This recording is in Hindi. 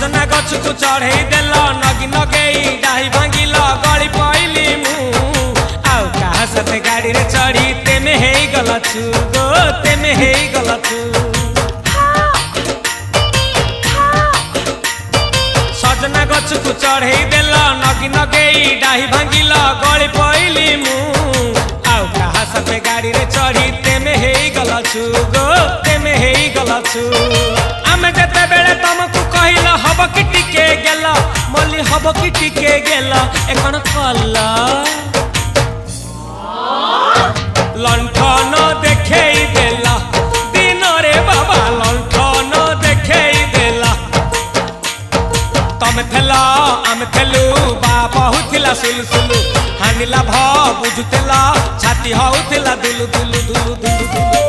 सजना गछ को चढ़े देल नगी नगेई डाही भांगिल गली पइली मु आउ कहा साथे गाड़ी रे चढ़ी तेमे हे गलछु गो तेमे हे गलछु सजना गछ को चढ़े देल नगी नगेई डाही भांगिल गली पइली मु आउ कहा साथे गाड़ी रे चढ़ी तेमे हे गलछु गो तेमे हे गलछु आमे जते बेले तुमको कहिल हब कि टिके गेल मल्ली हब कि टिके गेल एकन कल लंठन देखेई देला दिन रे बाबा लंठन देखेई देला तमे थेला आमे थेलु बाबा हुथिला सुलु हानिला भ बुझुतेला छाती हउथिला दुलु दुलु दुलु दुलु दुलु